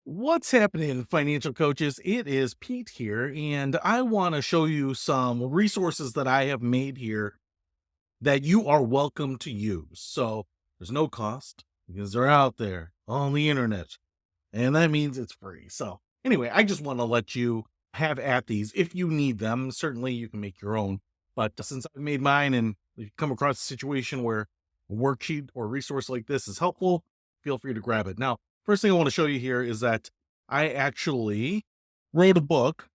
What's happening, financial coaches? It is Pete here, and I want to show you some resources that I have made here that you are welcome to use. So there's no cost because they're out there on the internet, and that means it's free. So, anyway, I just want to let you have at these if you need them. Certainly, you can make your own, but since I've made mine and you come across a situation where a worksheet or resource like this is helpful, feel free to grab it. Now, first thing I want to show you here is that I actually wrote a book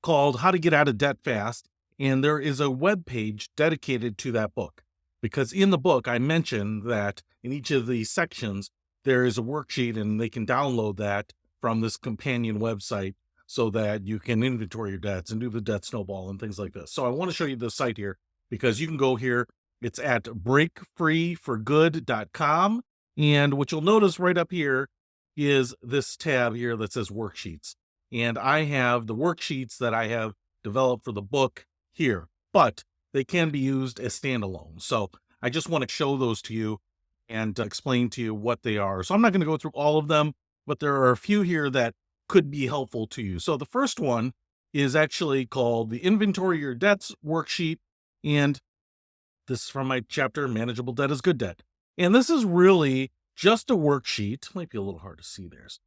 called How to Get Out of Debt Fast, and there is a web page dedicated to that book. Because in the book, I mentioned that in each of these sections, there is a worksheet, and they can download that from this companion website so that you can inventory your debts and do the debt snowball and things like this. So I want to show you the site here because you can go here. It's at breakfreeforgood.com. And what you'll notice right up here is this tab here that says worksheets. And I have the worksheets that I have developed for the book here, but they can be used as standalone. So I just want to show those to you and explain to you what they are. So I'm not going to go through all of them, but there are a few here that could be helpful to you. So the first one is actually called the Inventory Your Debts Worksheet. And this is from my chapter, Manageable Debt is Good Debt. And this is really just a worksheet. Might be a little hard to see there. So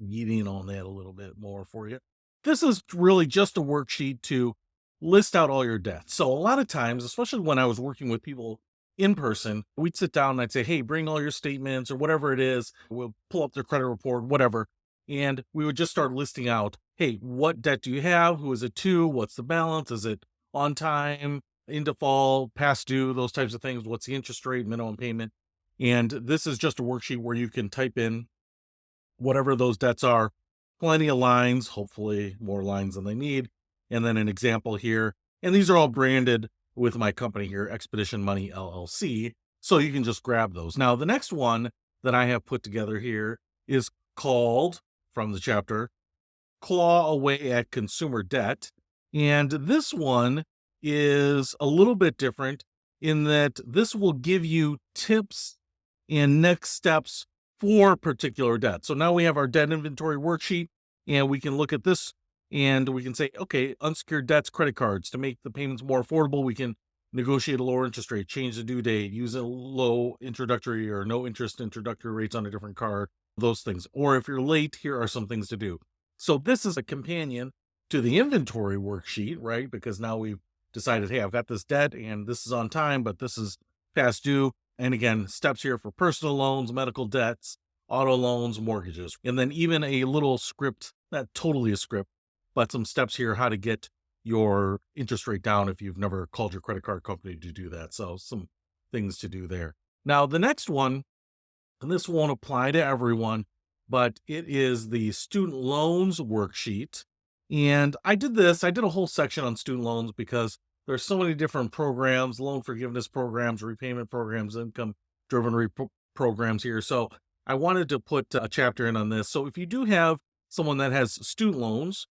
get in on that a little bit more for you. This is really just a worksheet to list out all your debts. So a lot of times, especially when I was working with people in person, we'd sit down and I'd say, hey, bring all your statements or whatever it is. We'll pull up their credit report, whatever. And we would just start listing out, hey, what debt do you have? Who is it to? What's the balance? Is it on time, in default, past due, those types of things? What's the interest rate, minimum payment? And this is just a worksheet where you can type in whatever those debts are, plenty of lines, hopefully more lines than they need. And then an example here. And these are all branded with my company here, Expedition Money LLC. So you can just grab those. Now, the next one that I have put together here is called, from the chapter, Claw Away at Consumer Debt. And this one is a little bit different in that this will give you tips and next steps for particular debt. So now we have our debt inventory worksheet, and we can look at this and we can say, okay, unsecured debts, credit cards, to make the payments more affordable, we can negotiate a lower interest rate, change the due date, use a low introductory or no interest introductory rates on a different card, those things. Or if you're late, here are some things to do. So this is a companion to the inventory worksheet, right? Because now we've decided, hey, I've got this debt and this is on time, but this is past due. And again, steps here for personal loans, medical debts, auto loans, mortgages, and then even a little script, not totally a script, but some steps here how to get your interest rate down if you've never called your credit card company to do that. So some things to do there. Now, the next one, and this won't apply to everyone, but it is the student loans worksheet. And I did a whole section on student loans because there's so many different programs, loan forgiveness programs, repayment programs, income driven programs here. So I wanted to put a chapter in on this. So if you do have someone that has student loans,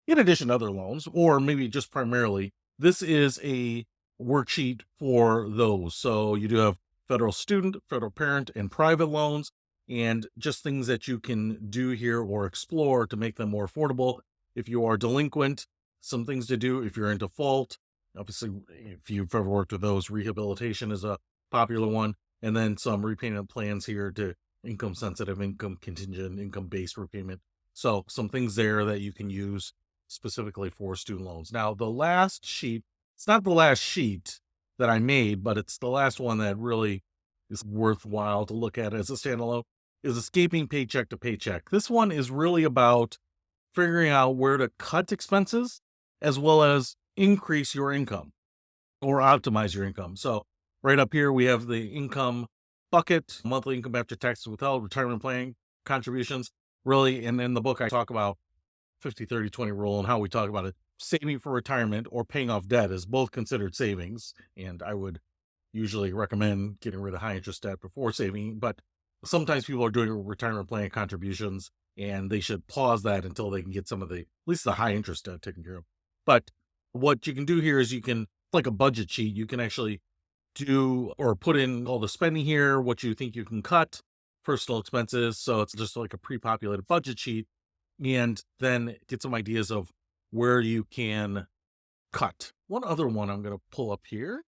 in addition to other loans, or maybe just primarily, this is a worksheet for those. So you do have federal student, federal parent, and private loans, and just things that you can do here or explore to make them more affordable. If you are delinquent, some things to do. If you're in default, obviously, if you've ever worked with those, rehabilitation is a popular one. And then some repayment plans here to income sensitive, income contingent, income based repayment. So some things there that you can use specifically for student loans. Now, the last sheet, it's not the last sheet that I made, but it's the last one that really is worthwhile to look at as a standalone, is Escaping Paycheck to Paycheck. This one is really about figuring out where to cut expenses as well as increase your income or optimize your income. So right up here, we have the income bucket, monthly income after taxes withheld, retirement planning contributions. Really, and in the book, I talk about 50-30-20 rule and how we talk about it. Saving for retirement or paying off debt is both considered savings. And I would usually recommend getting rid of high interest debt before saving. But sometimes people are doing retirement planning contributions and they should pause that until they can get some of the, at least the high interest debt taken care of. But what you can do here is you can, like a budget sheet, you can actually do or put in all the spending here, what you think you can cut, personal expenses. So it's just like a pre-populated budget sheet, and then get some ideas of where you can cut. One other one I'm going to pull up here,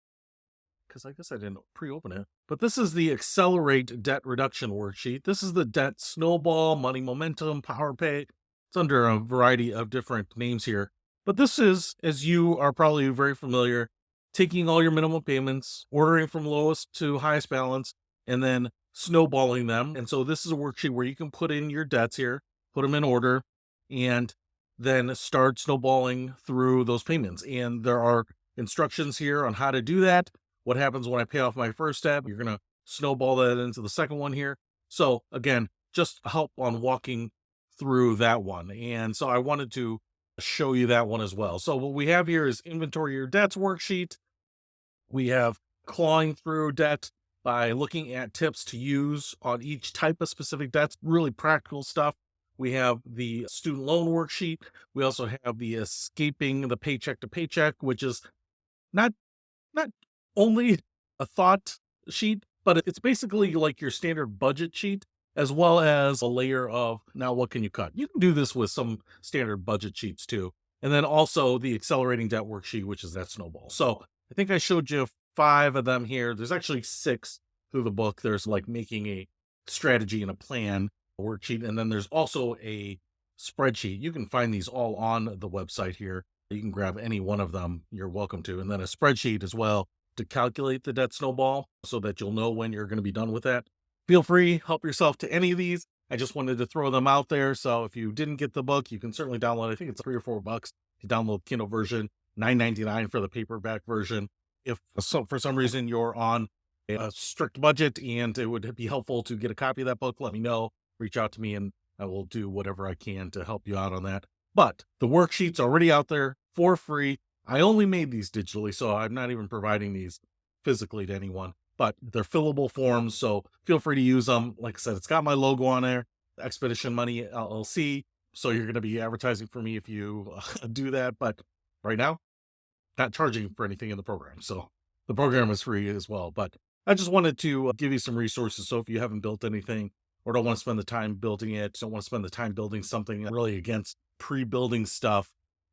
because I guess I didn't pre-open it. But this is the Accelerate Debt Reduction Worksheet. This is the Debt Snowball, Money Momentum, Power Pay. It's under a variety of different names here. But this is, as you are probably very familiar, taking all your minimum payments, ordering from lowest to highest balance, and then snowballing them. And so this is a worksheet where you can put in your debts here, put them in order, and then start snowballing through those payments. And there are instructions here on how to do that. What happens when I pay off my first tab? You're going to snowball that into the second one here. So again, just help on walking through that one. And so I wanted to show you that one as well. So what we have here is inventory your debts worksheet. We have clawing through debt by looking at tips to use on each type of specific debts, really practical stuff. We have the student loan worksheet. We also have the escaping the paycheck to paycheck, which is not not only a thought sheet, but it's basically like your standard budget sheet, as well as a layer of now what can you cut? You can do this with some standard budget sheets too. And then also the accelerating debt worksheet, which is that snowball. So I think I showed you 5 of them here. There's actually 6 through the book. There's like making a strategy and a plan worksheet. And then there's also a spreadsheet. You can find these all on the website here. You can grab any one of them. You're welcome to. And then a spreadsheet as well to calculate the debt snowball so that you'll know when you're going to be done with that. Feel free, help yourself to any of these. I just wanted to throw them out there. So if you didn't get the book, you can certainly download. I think it's $3 or $4 to download Kindle version, $9.99 for the paperback version. If for some reason you're on a strict budget and it would be helpful to get a copy of that book, let me know. Reach out to me and I will do whatever I can to help you out on that. But the worksheet's already out there for free. I only made these digitally, so I'm not even providing these physically to anyone, but they're fillable forms. So feel free to use them. Like I said, it's got my logo on there, Expedition Money LLC. So you're going to be advertising for me if you do that. But right now, not charging for anything in the program. So the program is free as well. But I just wanted to give you some resources. So if you haven't built anything or don't want to spend the time building it, don't want to spend the time building something, really against pre-building stuff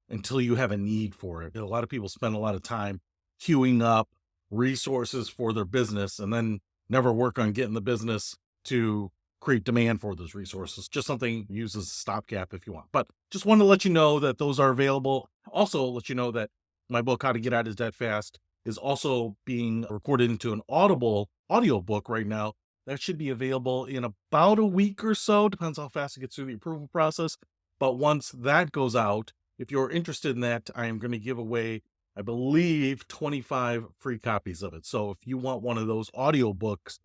until you have a need for it. A lot of people spend a lot of time queuing up resources for their business and then never work on getting the business to create demand for those resources. Just something use as a stopgap if you want. But just want to let you know that those are available. Also let you know that my book, How to Get Out of Debt Fast, is also being recorded into an Audible audiobook right now. That should be available in about a week or so. Depends how fast it gets through the approval process. But once that goes out, if you're interested in that, I am going to give away, I believe, 25 free copies of it. So if you want one of those audiobooks,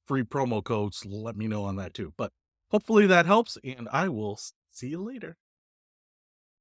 free promo codes, let me know on that too. But hopefully that helps, and I will see you later.